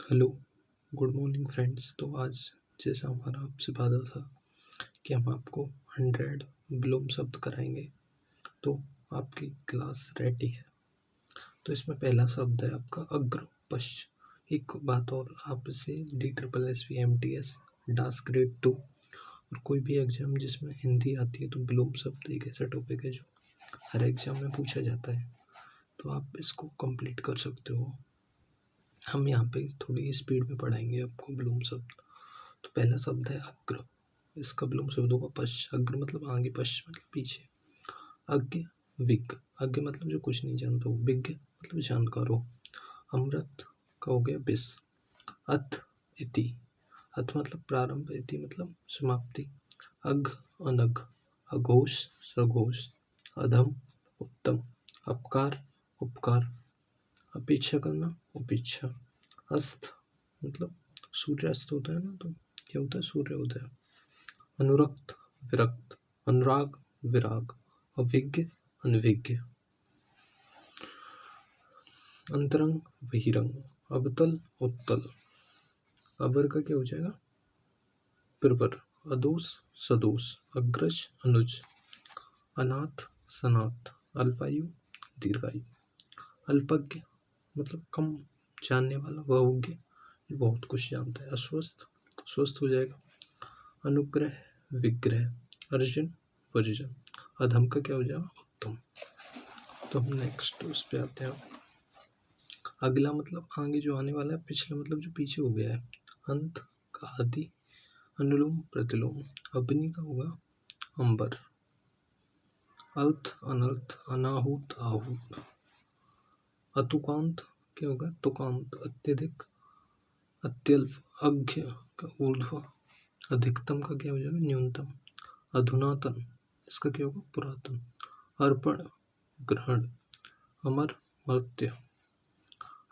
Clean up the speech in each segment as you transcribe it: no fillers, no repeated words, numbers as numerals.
Hello, good morning friends. तो आज जैसा हमारा आपसे वादा था कि हम आपको 100 विलोम शब्द कराएंगे, तो आपकी क्लास रेडी है। तो इसमें पहला शब्द है आपका अग्र पश्च। एक बात और, आप इसे DSSB MTS डास ग्रेड 2 और कोई भी एग्जाम जिसमें हिंदी आती है तो विलोम शब्द एक ऐसा टॉपिक है जो हर एग्जाम में पूछा जाता है, तो आप इसको कंप्लीट कर सकते हो। हम यहाँ पे थोड़ी स्पीड में पढ़ाएंगे आपको विलोम शब्द। तो पहला शब्द है अग्र। इसका विलोम शब्द होगा पश्च। अग्र मतलब आगे, पश्च मतलब पीछे। अज्ञ विज्ञ। अज्ञ मतलब जो कुछ नहीं जानता हो, विज्ञ मतलब जानकार हो। अमृत का हो गया विष। अथ इति। अथ मतलब प्रारंभ, इति मतलब समाप्ति। अघ अनघ। अघोष सघोष। अधम उत्तम। अपकार उपकार। अपेक्षा करना उपेक्षा। अस्त मतलब सूर्यास्त होता है ना, तो क्या होता है, सूर्योदय। अनुरक्त विरक्त। अनुराग विराग। अभिज्ञ अनभिज्ञ। अंतरंग बहिरंग। अवतल उत्तल। अबर का क्या हो जाएगा, प्रवर। अदोष सदोष। अग्रज अनुज। अनाथ सनाथ। अल्पायु दीर्घायु। अल्पज्ञ मतलब कम जानने वाला, बहुज्ञ बहुत कुछ जानता है। अस्वस्थ स्वस्थ हो जाएगा। अनुग्रह विग्रह। अर्जुन वर्जन। अधम का क्या हो जाएगा, उत्तम। तो हम नेक्स्ट उस पे आते हैं। अगला मतलब आगे जो आने वाला है, पिछला मतलब जो पीछे हो गया है। अंत का आदि। अनुलोम प्रतिलोम। अग्नि का होगा अंबर। अर्थ अनर्थ। अनाहूत आहूत। अतुकांत क्या होगा, तुकांत अत्यधिक अत्यल्प। अज्ञ का ऊर्ध्व। अधिकतम का क्या हो जाएगा, न्यूनतम। अधुनातन इसका क्या होगा, पुरातन। अर्पण ग्रहण। अमर मर्त्य।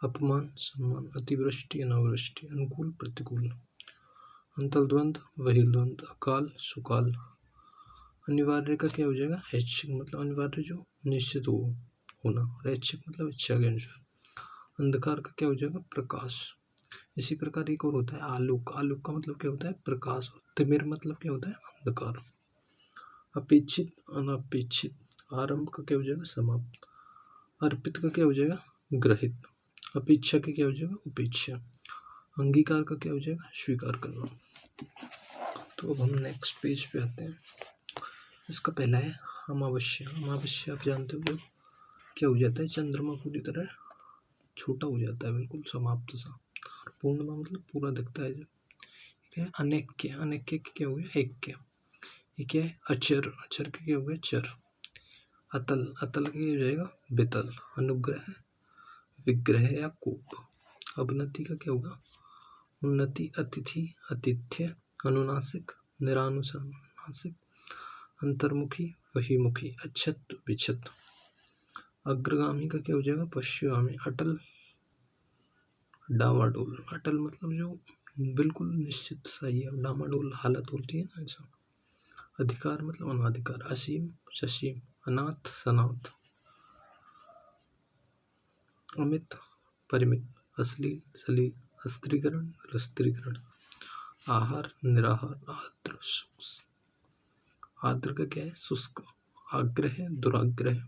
अपमान सम्मान। अतिवृष्टि अनावृष्टि। अनुकूल प्रतिकूल। अंतर्द्वंद बहिर्द्वंद। अकाल सुकाल। अनिवार्य का क्या हो जाएगा, ऐच्छिक मतलब अनिवार्य जो निश्चित हो होना, और ऐच्छिक मतलब इच्छा के अनुसार। अंधकार का क्या हो जाएगा, प्रकाश। इसी प्रकार एक और होता है आलोक। आलोक का मतलब क्या होता है, प्रकाश। तिमिर मतलब क्या होता है, अंधकार। अपेक्षित अनपेक्षित। आरंभ का क्या हो जाएगा, समाप्त। अर्पित का क्या हो जाएगा, ग्रहित। अपेक्षा का क्या हो जाएगा, उपेक्षा। अंगीकार का क्या हो जाएगा, स्वीकार करना। तो अब हम नेक्स्ट पेज पे आते हैं। इसका पहला है अमावस्या। अमावस्या आप जानते हो जब क्या हो जाता है, चंद्रमा पूरी तरह छोटा हो जाता है, बिल्कुल समाप्त सा। पूर्णिमा मतलब पूरा दिखता है जब। ठीक है। अनैक्य। अनैक्य क्या हो गया, ऐक्य। ये क्या है, अचर। अचर का क्या हो गया, चर। अतल। अतल का क्या हो जाएगा, बेतल। अनुग्रह विग्रह या कोप। अवनति का क्या होगा, उन्नति। अतिथि आतिथ्य। अनुनासिक निरानुनासिक। अंतर्मुखी बहिर्मुखी। अच्छत विच्छत। अग्रगामी का क्या हो जाएगा, पश्चिमगामी। अटल डामाडोल। अटल मतलब जो बिल्कुल निश्चित सही है, डामाडोल हालत होती है ना, ऐसा। अधिकार मतलब अनाधिकार। असीम ससीम। अनाथ सनाथ। अमित परिमित। अश्लील सलील। अस्त्रीकरण रस्त्रीकरण। आहार निराहार। आर्द्र शुष्क। आर्द्र का क्या है, शुष्क। आग्रह दुराग्रह।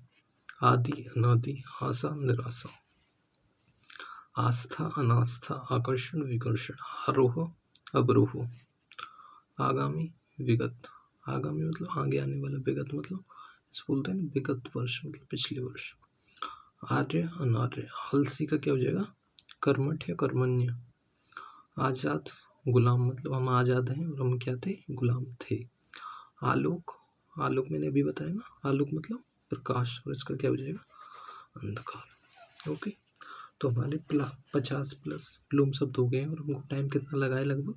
आदि अनादि। आशा निराशा। आस्था अनास्था। आकर्षण विकर्षण। आरोह अवरोह। आगामी विगत। आगामी मतलब आगे आने वाला। विगत मतलब इसको बोलते हैं ना, विगत वर्ष मतलब पिछले वर्ष। आर्य अनार्य। आलसी का क्या हो जाएगा, कर्मठ या कर्मण्य। आजाद गुलाम मतलब हम आजाद हैं और हम क्या थे, गुलाम थे। आलोक। आलोक मैंने अभी बताया ना, आलोक मतलब प्रकाश, और इसका क्या हो जाएगा, अंधकार। ओके। तो हमारे 50+ विलोम शब्द हो गए हैं, और हमको टाइम कितना लगा है, लगभग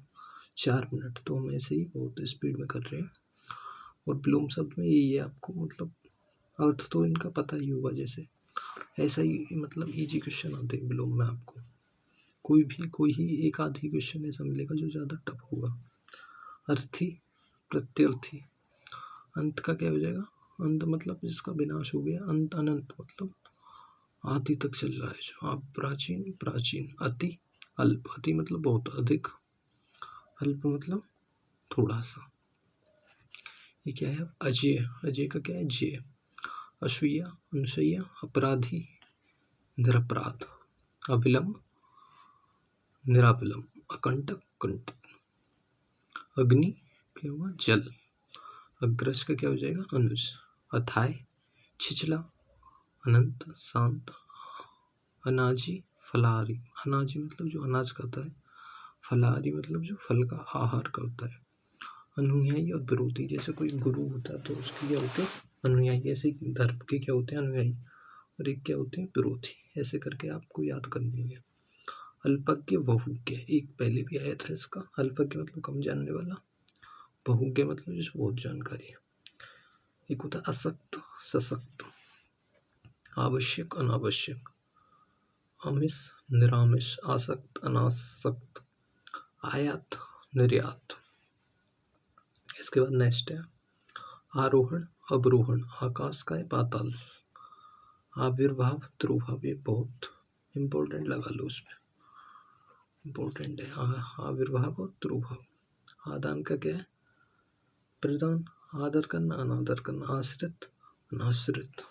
4 मिनट। तो हम ऐसे ही बहुत स्पीड में कर रहे हैं। और विलोम शब्द में यही है, आपको मतलब अर्थ तो इनका पता ही होगा। जैसे ऐसा ही मतलब इजी क्वेश्चन आते हैं विलोम में आपको। कोई ही एक आध ही क्वेश्चन ऐसा मिलेगा जो ज़्यादा टफ होगा। अर्थी प्रत्यर्थी। अंत का क्या हो जाएगा, अंत मतलब जिसका विनाश हो गया। अंत अनंत मतलब आदि तक चल रहा है जो। आप प्राचीन प्राचीन। अति अल्प, अति मतलब बहुत अधिक, अल्प मतलब थोड़ा सा। ये क्या है? अजेय, अजेय का क्या है? जेय। असूया, अनुसूया, अपराधी, निरपराध। अविलंब, निराविलंब। अकंटक, कंटक। अग्नि क्या हुआ? जल। अग्रज का क्या हो जाएगा? अनुज। अथाय, छिछला, अनंत, शांत। अनाजी, फलाहारी। अनाजी मतलब जो अनाज खाता है, फलाहारी मतलब जो फल का आहार करता है। अनुयायी और विरोधी, जैसे कोई गुरु होता है तो उसके क्या होते हैं? अनुयायी। ऐसे धर्म के क्या होते हैं? अनुयायी। और एक क्या होते हैं? विरोधी। ऐसे करके आपको याद करनी है। अल्पज्ञ, बहुज्ञ, एक पहले भी आया था इसका। अल्पज्ञ मतलब कम जानने वाला, बहुज्ञ मतलब जिसको बहुत जानकारी है। एक होता है असक्त, सशक्त। आवश्यक, अनावश्यक। आमिष, निरामिष। आसक्त, अनासक्त। आयात, निर्यात। इसके बाद नेक्स्ट है आरोहण, अवरोहण। आकाश का है, पाताल। आविर्भाव, तिरोभाव। ये बहुत इम्पोर्टेंट लगा लो, उसमें इम्पोर्टेंट है। आविर्भाव और तिरोभाव। आदान का क्या है? प्रदान। आदर करना, अनादर करना। आश्रित, अनाश्रित।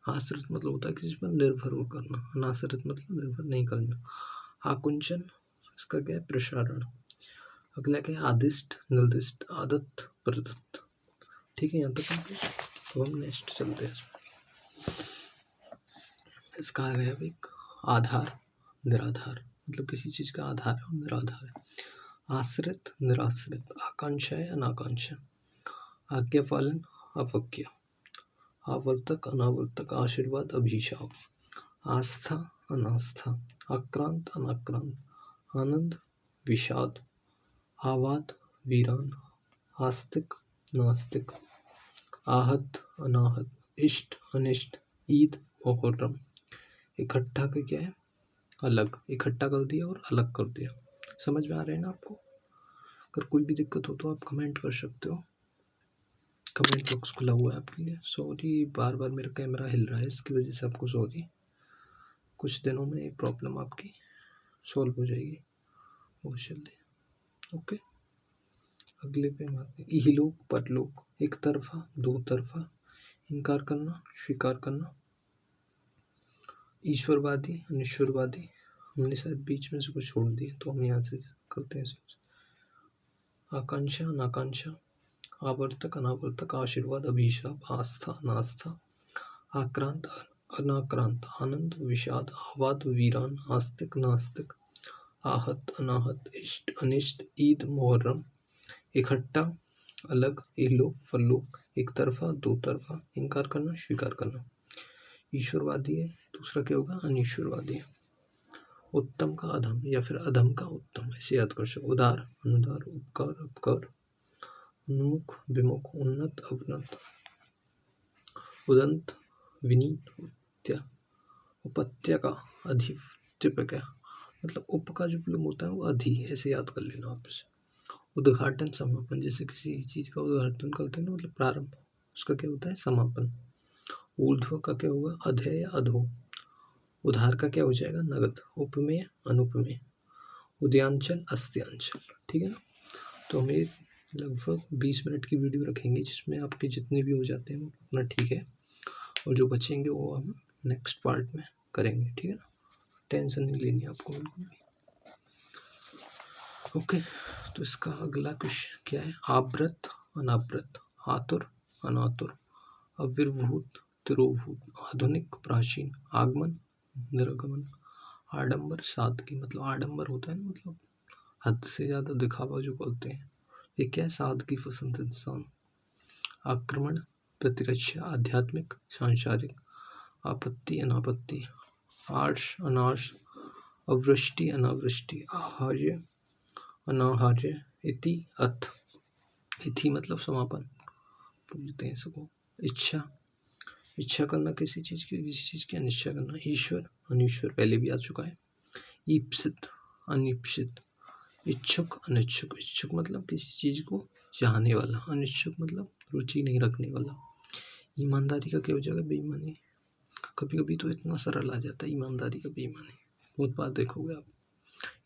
आश्रित मतलब होता है किसी पर निर्भर हो करना, अनाश्रित मतलब निर्भर नहीं करना। आकुंचन, इसका क्या है? प्रसारण। अगला क्या है? आदिष्ट, निर्दिष्ट। आदत, प्रदत्त। ठीक है, यहाँ तक कंप्लीट। तो हम नेक्स्ट चलते हैं। इसका आ गया एक आधार, निराधार, मतलब किसी चीज का आधार है और निराधार है। आश्रित, निराश्रित। आकांक्षा है, अनाकांक्षा। आज्ञा पालन, अवज्ञा। आवर्तक, अनावर्तक। आशीर्वाद, अभिशाप। आस्था, अनास्था। आक्रांत, अनाक्रांत। आनंद, विषाद। आवाद, वीरान। आस्तिक, नास्तिक। आहत, अनाहत। इष्ट, अनिष्ट। ईद, मुहर्रम। इकट्ठा का क्या है? अलग। इकट्ठा कर दिया और अलग कर दिया। समझ में आ रहा है ना आपको? अगर कोई भी दिक्कत हो तो आप कमेंट कर सकते हो, कमेंट बॉक्स खुला हुआ है आपके लिए। सॉरी, बार बार मेरा कैमरा हिल रहा है, इसकी वजह से आपको सॉरी। कुछ दिनों में ये प्रॉब्लम आपकी सॉल्व हो जाएगी बहुत जल्दी। ओके, अगले पे हम आते हैं। इहलोक, परलोक। एक तरफा, दो तरफा। इनकार करना, स्वीकार करना। ईश्वरवादी, अनिश्वरवादी। हमने शायद बीच में से कुछ छोड़ दिया तो हम यहाँ से करते हैं। आकांक्षा, अनाकांक्षा। आवर्तक, अनावर्तक। आशीर्वाद, अभिशाप। आस्था, अनास्था। आक्रांत, अनाक्रांत। आनंद, विषाद। आवाद, वीरान। आस्तिक, नास्तिक। आहत, अनाहत। इष्ट, अनिष्ट। ईद, मुहर्रम। इकट्ठा, अलग। इहलोक, परलोक। एक तरफा, दो तरफा। इनकार करना, स्वीकार करना। ईश्वरवादी है, दूसरा क्या होगा? अनिश्वरवादी है। उत्तम का अधम या फिर अधम का उत्तम, ऐसे याद कर सकते। उदार, अनुदार। उपकार, अपकार। उन्मुख, विमुख। उन्नत, अवनत। उदंत, विनीत। उपत्य का अधिपत्य, मतलब उप का जो प्लम होता है वो अधि, ऐसे याद कर लेना आप इसे। उद्घाटन, समापन। जैसे किसी चीज का उद्घाटन करते हैं ना, मतलब प्रारंभ, उसका क्या होता है? समापन। ऊर्ध्व का क्या होगा? अधेय या अधो। उधार का क्या हो जाएगा? नगद। उपमेय, अनुपमेय। उदयांचल, अस्त्यांचल। ठीक है ना? तो हम एक लगभग 20 मिनट की वीडियो रखेंगे जिसमें आपके जितने भी हो जाते हैं वो उतना ठीक है, और जो बचेंगे वो हम नेक्स्ट पार्ट में करेंगे। ठीक है ना? टेंशन नहीं लेनी आपको बिल्कुल भी। ओके, तो इसका अगला क्वेश्चन क्या है? आवृत, अनावृत। आतुर, अनातुर। अविर्भूत, तिरोभूत। आधुनिक, प्राचीन। आगमन, निर्गमन। आडंबर, सादगी। मतलब आडंबर होता है ना, मतलब हद से ज़्यादा दिखावा जो करते हैं, ये क्या है? सादगी पसंद इंसान। आक्रमण, प्रतिरक्षा। आध्यात्मिक, सांसारिक। आपत्ति, अनापत्ति। आर्ष, अनार्ष। अवृष्टि, अनावृष्टि। आहार्य, अनाहार्य। इति, अथ। इति मतलब समापन बोलते हैं इसको। इच्छा, इच्छा करना किसी चीज़ की अनिच्छा करना। ईश्वर, अनिश्वर, पहले भी आ चुका है। ईप्सित, अनिप्सित। इच्छुक, अनिच्छुक। इच्छुक मतलब किसी चीज़ को चाहने वाला, अनिच्छुक मतलब रुचि नहीं रखने वाला। ईमानदारी का क्या हो जाएगा? बेईमानी। कभी कभी तो इतना सरल आ जाता है ईमानदारी का बेईमानी, बहुत बार देखोगे आप।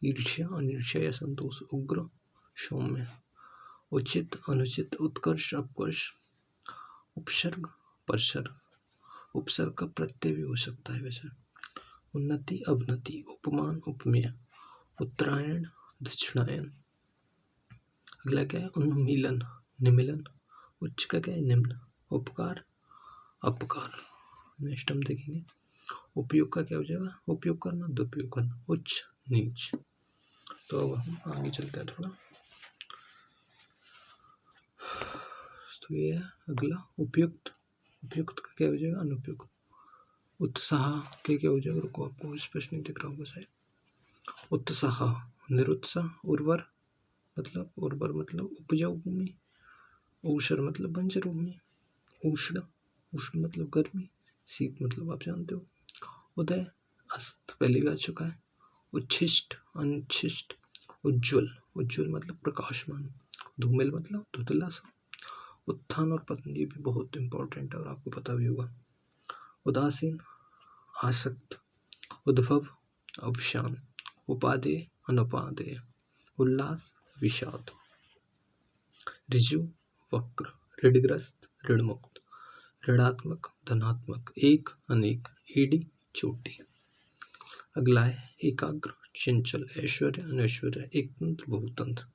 ईर्ष्या अनिर्ष्या या संतोष, उग्र सौम्य, उचित अनुचित, उत्कर्ष अपकर्ष, उपसर्ग परसर्ग, उपसर्ग का प्रत्यय भी हो सकता है वैसे, उन्नति अवनति, उपमान उपमेय, उत्तरायण दक्षिणायन। अगला क्या है, उन्मीलन निमिलन, उच्च का क्या है निम्न, उपकार अपकार। नेक्स्ट हम देखेंगे उपयोग का क्या हो जाएगा, उपयोग करना दुरुपयोग करना, उच्च नीच। तो अब हम आगे चलते हैं थोड़ा। तो ये है अगला उपयुक्त, उपयुक्त का क्या हो जाएगा अनुपयुक्त, उत्साह के क्या हो जाएगा, रुको आपको स्पष्ट नहीं दिख रहा होगा शायद, उत्साह निरुत्साह, उर्वर मतलब उपजाऊ भूमि, ऊषर मतलब बंजर भूमि, उष्ण उष्ण मतलब गर्मी, शीत मतलब आप जानते हो, उदय अस्त पहले भी आ चुका है, उच्छिष्ट अनुच्छिष्ट, उज्ज्वल उज्ज्वल मतलब प्रकाशमान, धूमिल मतलब धुंधला सा, उत्थान और पतन ये भी बहुत इंपॉर्टेंट है और आपको पता भी होगा, उदासीन आसक्त, उद्भव अवसान, उपादेय अनुपादेय, उल्लास विषाद, ऋजु वक्र, ऋणग्रस्त ऋणमुक्त, ऋणात्मक धनात्मक, एक अनेक, ईडी चोटी। अगला है एकाग्र चंचल, ऐश्वर्य अनैश्वर्य, एकतंत्र बहुतंत्र,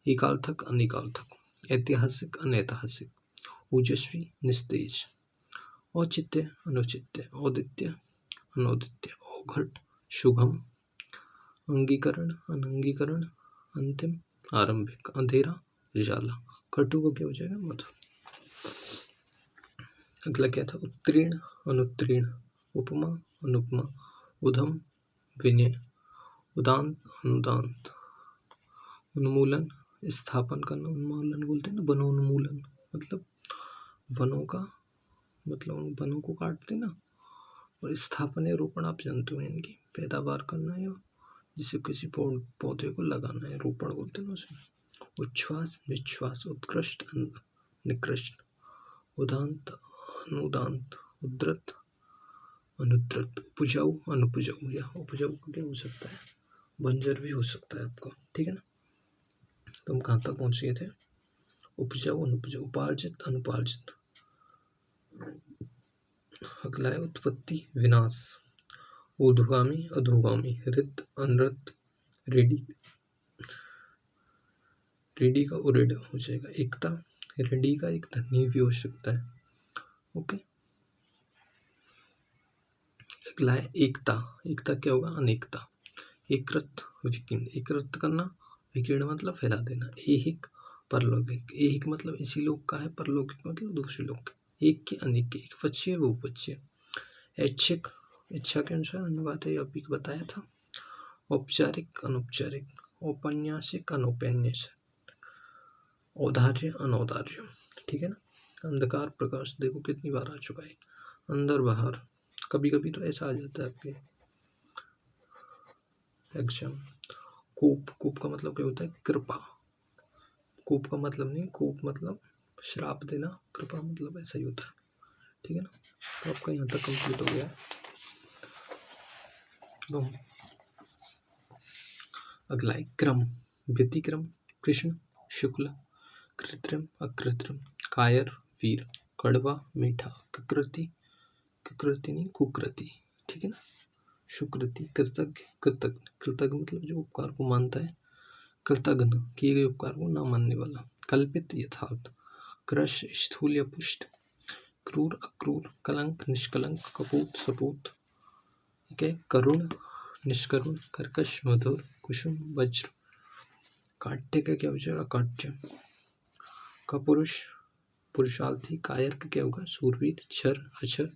एकार्थक अनेकार्थक, ऐतिहासिक अनैतिहासिक, ओजस्वी निस्तेज, औचित्य अनुचित्य, औदित्य अनौदित्य, औघट शुभम, अंगीकरण अनंगीकरण, अंतिम आरंभिक, अंधेरा उजाला, कटु को क्या हो जाएगा मधुर। अगला क्या था, उत्तीर्ण अनुत्तीर्ण, उपमा अनुपमा, उधम विनय, उदांत अनुदांत, उन्मूलन स्थापन करना, उन्मूलन बोलते हैं ना, वनोन्मूलन मतलब वनों का मतलब वनों को काटते ना, और स्थापन या रोपण आप जानते हो, इनकी पैदावार करना या जिसे किसी पौधे को लगाना है, रोपण बोलते हैं ना उसे। उच्छ्वास निश्वास, उत्कृष्ट निकृष्ट, उदांत अनुदांत, उद्धृत अनुद्धृत, उपजाऊ अनुपजाऊ, या उपजाऊ का क्या हो सकता है बंजर भी हो सकता है आपका, ठीक है ना। तो हम कहाँ तक पहुँच गए थे, उपजाऊ अनुपजाऊ, उपार्जित अनुपार्जित। अगला है उत्पत्ति विनाश, ऊर्ध्वगामी अधोगामी, रित अनृत, रेडी रेडी का उरेड हो जाएगा, एकता रेडी का एक धनी भी हो सकता है, ओके। अगला है एकता, एकता क्या होगा अनेकता, एकृत विकीर्ण, एकृत करना, विकीर्ण मतलब फैला देना, ऐहिक परलौकिक, ऐहिक मतलब इसी लोक का है, परलौकिक मतलब दूसरे लोक का, एक के अनेक के, एक पक्षीय वो पक्षीय, ऐच्छिक इच्छा के अनुसार अनुवाद है, अभी बताया था, औपचारिक अनौपचारिक, औपन्यासिक अनौपन्यासिक, औदार्य अनौदार्य, ठीक है ना। अंधकार प्रकाश देखो कितनी बार आ चुका है, अंदर बाहर, कभी कभी तो ऐसा आ जाता है आपके एग्जाम। कोप, कोप का मतलब क्या होता है कृपा, कोप का मतलब नहीं, कोप मतलब श्राप देना, कृपा मतलब ऐसा ही होता है, ठीक है ना। तो आपका यहाँ तक कंप्लीट हो गया। तो अगला है क्रम, व्यतिक्रम, कृष्ण शुक्ल, कृत्रिम अकृत्रिम, कायर वीर, कड़वा मीठा, कृकृति कृकृति नहीं कुकृति, ठीक है ना। सुकृति कृतज्ञ कृतज्ञ, कृतज्ञ मतलब जो उपकार को मानता है, कृतज्ञ किए गए उपकार को न मानने वाला, कल्पित यथार्थ, क्रश स्थूल या पुष्ट, क्रूर अक्रूर, कलंक निष्कलंक, कपूत सपूत, ठीक है, करुण निष्करुण, कर्कश मधुर, कुसुम वज्र, काट्य का क्या हो जाएगा काट्य, कपुरुष पुरुषार्थी, कायर का क्या होगा सूरवीर, क्षर अक्षर,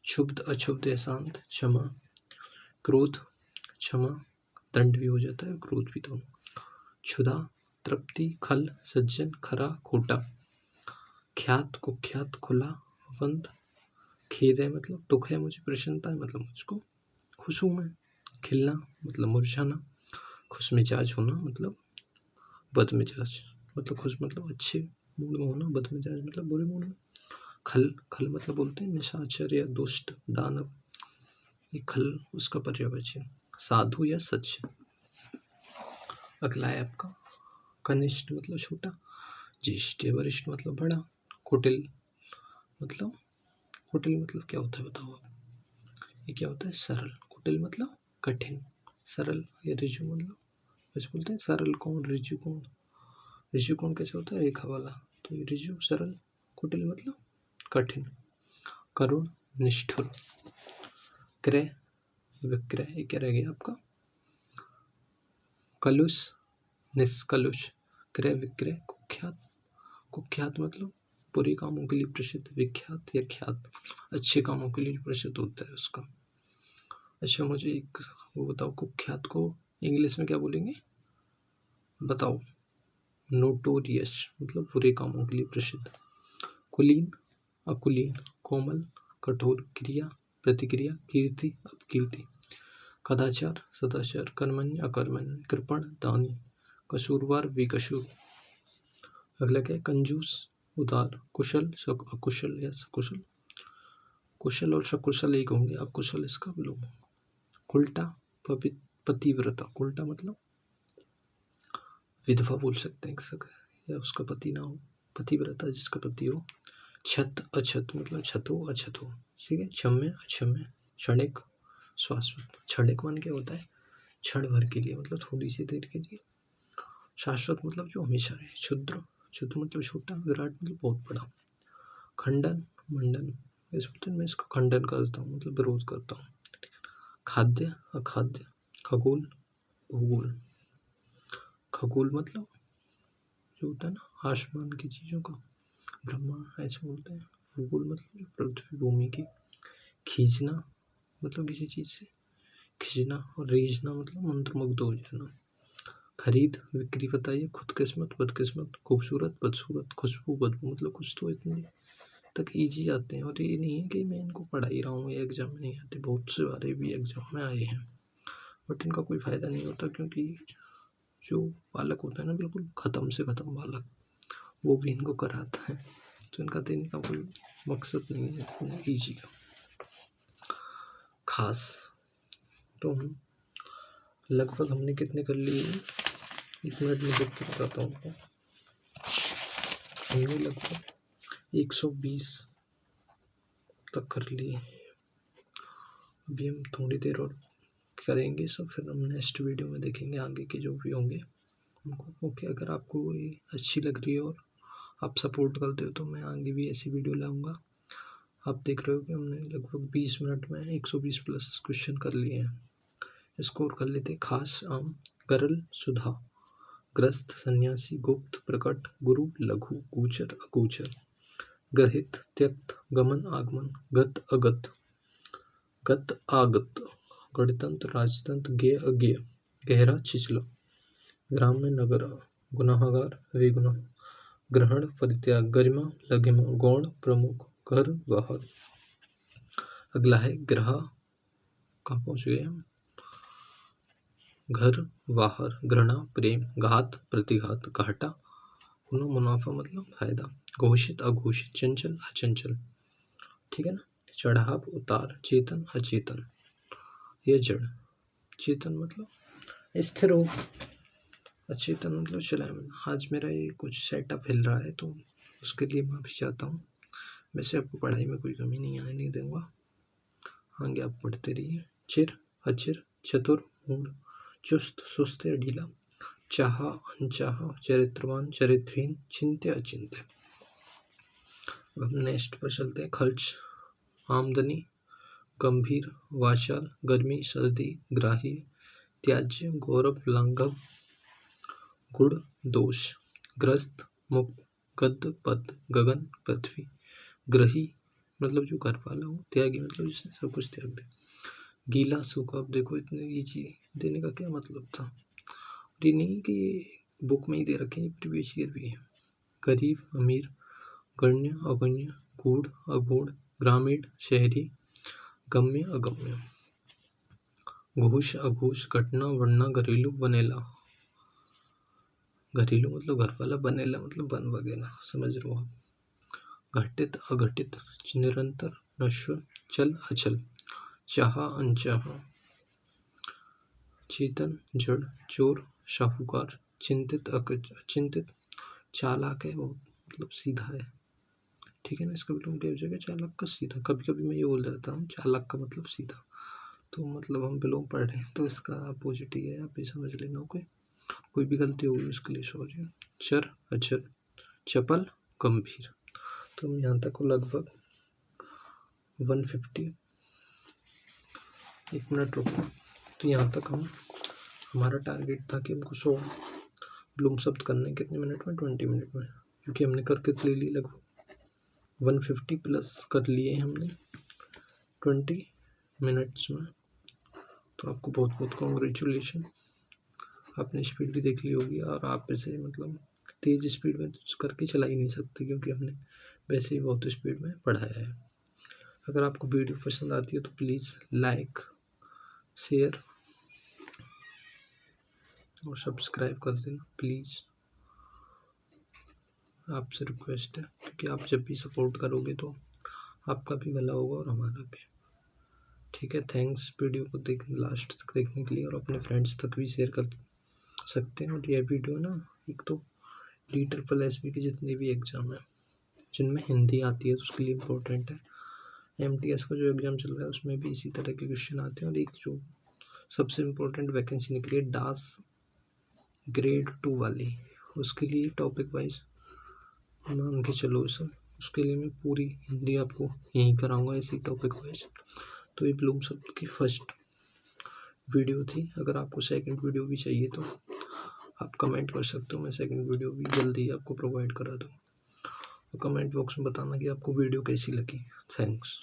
क्षुब्ध अक्षुब्ध या शांत, क्षमा क्रोध क्षमा, दंड भी हो जाता है क्रोध भी दोनों, क्षुधा तृप्ति, खल सज्जन, खरा खोटा, ख्यात कुख्यात, खुला वंद, खेद है मतलब दुख है मुझे, प्रसन्नता है मतलब मुझको खुश हूँ मैं, खिलना मतलब मुरझाना, खुश मिजाज होना मतलब बद मिजाज, मतलब खुश मतलब अच्छे मूड में होना, बद मिजाज मतलब बुरे मूड में, खल खल मतलब बोलते हैं निशाचर या दुष्ट दानव, ये खल उसका पर्यायवाची, साधु या सच, अगला है आपका कनिष्ठ मतलब छोटा, ज्येष्ठ वरिष्ठ मतलब बड़ा, कुटिल मतलब क्या होता है बताओ आप? ये क्या होता है? सरल। कुटिल मतलब कठिन, सरल या ऋजु मतलब बस बोलते हैं सरल कौन ऋजु कौन। ऋजु कौन कैसे होता है? रेखा वाला। तो ये ऋजु सरल, कुटिल मतलब कठिन, करुण निष्ठुर, क्रय विक्रय, ये क्या रह गया आपका? कलुष निष्कलुष, क्रय विक्रय कुख्यात। कुख्यात मतलब बुरे कामों के लिए प्रसिद्ध, विख्यात या ख्यात अच्छे कामों के लिए प्रसिद्ध होता है उसका। अच्छा मुझे एक वो बताओ, कुख्यात को इंग्लिश में क्या बोलेंगे बताओ? नोटोरियस मतलब बुरे कामों के लिए प्रसिद्ध। कुलीन अकुलीन, कोमल कठोर, क्रिया प्रतिक्रिया, कीर्ति अपकीर्ति, कदाचार सदाचार, कर्मण्य अकर्मण्य, कृपण दानी, कसूरवार बेकसूर। अगला क्या है? कंजूस उदार, कुशल अकुशल या सकुशल। कुशल और सकुशल एक होंगे, अकुशल इसका विलोम। उल्टा पतिव्रता, उल्टा मतलब विधवा बोल सकते हैं या उसका पति ना हो, पतिव्रता जिसका पति हो। छत अछत मतलब छत हो अछत हो, ठीक है। क्षम्य अक्षम्य, क्षणिक शाश्वत, क्षणिक मान क्या होता है? क्षण भर के लिए मतलब थोड़ी सी देर के लिए। शाश्वत मतलब जो हमेशा रहे। क्षुद्र, क्षुद्र मतलब छोटा, विराट मतलब बहुत बड़ा। खंडन मंडन, इस बोलते मैं इसका खंडन करता हूँ मतलब विरोध करता हूँ। खाद्य अखाद्य, खगोल भूगोल। खगोल मतलब जो होता है ना आसमान की चीज़ों का, ब्रह्मा ऐसे बोलते हैं। भूगोल मतलब पृथ्वी भूमि की। खींचना मतलब किसी चीज़ से खींचना, और रीझना मतलब मंत्रमुग्ध हो जाना। खरीद बिक्री बताइए, खुदकिस्मत बदकिस्मत, खूबसूरत बदसूरत, खुशबू बदबू मतलब कुछ तो इतने तक ईजी आते हैं। और ये नहीं है कि मैं इनको पढ़ा ही रहा हूँ, ये एग्जाम में नहीं आते, बहुत से बारे भी एग्जाम में आए हैं, बट इनका कोई फ़ायदा नहीं होता क्योंकि जो बालक होता है ना बिल्कुल ख़त्म से ख़त्म बालक, वो भी इनको कराता है, तो इनका देने का कोई मकसद नहीं है इतना ईजी का। खास तो हम लगभग हमने कितने कर लिए? 1 मिनट में देख के बताता हूँ आपको। हमने लगभग 120 तक कर लिए। अभी हम थोड़ी देर और करेंगे सब, फिर हम नेक्स्ट वीडियो में देखेंगे आगे के जो भी होंगे उनको। ओके, अगर आपको ये अच्छी लग रही है और आप सपोर्ट करते हो तो मैं आगे भी ऐसी वीडियो लाऊंगा। आप देख रहे हो कि हमने लगभग 20 मिनट में 120 प्लस क्वेश्चन कर लिए हैं। स्कोर कर लेते। खास आम, गरल सुधा, ग्रस्त सन्यासी, गुप्त प्रकट, गुरु लघु, गोचर अगोचर, ग्रहित त्यक्त, गमन आगमन, गत अगत, गत आगत, गणतंत्र राजतंत्र, गेय अज्ञेय, गहरा छिछला, ग्राम्य नगर, गुनाहगार बेगुनाह, ग्रहण परित्याग, गरिमा लघिमा, गौण प्रमुख, घर बाहर। अगला है ग्रह, कहाँ पहुँच गए हम? घर बाहर, घृणा प्रेम, घात प्रतिघात, घाटा मुनाफा मतलब फायदा, घोषित अघोषित, चंचल अचंचल, ठीक है ना। चढ़ाव उतार, चेतन अचेतन या जड़। चेतन मतलब स्थिर हो, अचेतन मतलब चलायमान। आज मेरा ये कुछ सेटअप हिल रहा है तो उसके लिए माफी चाहता हूँ। वैसे आपको पढ़ाई में कोई कमी नहीं आने दूंगा, आगे आप पढ़ते रहिए। चिर अचिर, चतुर मूढ़, चुस्त सुस्त या ढीला, चाह अनचाह, चरित्रवान चरित्रहीन, चिंत्य अचिंत्य। अब हम नेक्स्ट पर चलते हैं। खर्च आमदनी, गंभीर वाचाल, गर्मी सर्दी, ग्राही त्याज्य, गौरव लांघव, गुण दोष, ग्रस्त मुक्त, गद्य पद, गगन पृथ्वी, ग्रही मतलब जो घर वाला हो, त्यागी मतलब जिसने सब कुछ त्याग दे, गीला सूखा। अब देखो इतने ईजी देने का क्या मतलब था? ये नहीं कि बुक में ही दे रखे हैं, प्रीवियस ईयर भी है। गरीब अमीर, गण्य अगण्य, गूढ़ अगूढ़, ग्रामीण शहरी, गम्य अगम्य, घूस अघूस, घटना वर्णा, घरेलू बनेला। घरेलू मतलब घर वाला, बनेला मतलब बन वगैरह, समझ रहे हो आप। घटित अघटित, निरंतर नश्वर, चल अचल, चाह अनचाह, चेतन जड़, चोर शाहूकार, चिंतित अचिंतित, चालाक है वो मतलब सीधा है, ठीक है ना। इसका विलोम क्या हो जाएगा, चालाक का सीधा। कभी कभी मैं ये बोल देता हूँ चालाक का मतलब सीधा, तो मतलब हम विलोम पढ़ रहे हैं तो इसका अपोजिट ही है, आप ये समझ लेना। कोई भी गलती होगी उसके लिए सॉरी। चर अचर, चपल गंभीर। तो हम यहाँ तक लगभग 150, 1 मिनट रुको। तो यहाँ तक हमारा टारगेट था कि हमको 100 विलोम शब्द करने कितने मिनट में, 20 मिनट में, क्योंकि हमने करके ले ली लगभग 150 प्लस कर लिए हमने 20 मिनट्स में। तो आपको बहुत बहुत कॉन्ग्रेचुलेशन, आपने स्पीड भी देख ली होगी। और आप ऐसे मतलब तेज़ स्पीड में करके चला ही नहीं सकते, क्योंकि हमने वैसे ही बहुत स्पीड में पढ़ाया है। अगर आपको वीडियो पसंद आती है तो प्लीज़ लाइक, शेयर और सब्सक्राइब कर देना प्लीज़, आपसे रिक्वेस्ट है, क्योंकि आप जब भी सपोर्ट करोगे तो आपका भी भला होगा और हमारा भी, ठीक है। थैंक्स वीडियो को लास्ट तक देखने के लिए, और अपने फ्रेंड्स तक भी शेयर कर सकते हैं। और यह वीडियो ना, एक तो DSSB के जितने भी एग्ज़ाम हैं जिनमें हिंदी आती है तो उसके लिए इम्पोर्टेंट है। MTS का जो एग्ज़ाम चल रहा है उसमें भी इसी तरह के क्वेश्चन आते हैं। और एक जो सबसे इम्पोर्टेंट वैकेंसी निकली है डास ग्रेड 2 वाली, उसके लिए टॉपिक वाइज मान के चलो सर, उसके लिए मैं पूरी हिंदी आपको यहीं कराऊंगा इसी टॉपिक वाइज। तो ये विलोम शब्द की फर्स्ट वीडियो थी। अगर आपको सेकंड वीडियो भी चाहिए तो आप कमेंट कर सकते हो, मैं सेकंड वीडियो भी जल्दी आपको प्रोवाइड करा दूँ। तो कमेंट बॉक्स में बताना कि आपको वीडियो कैसी लगी। थैंक्स।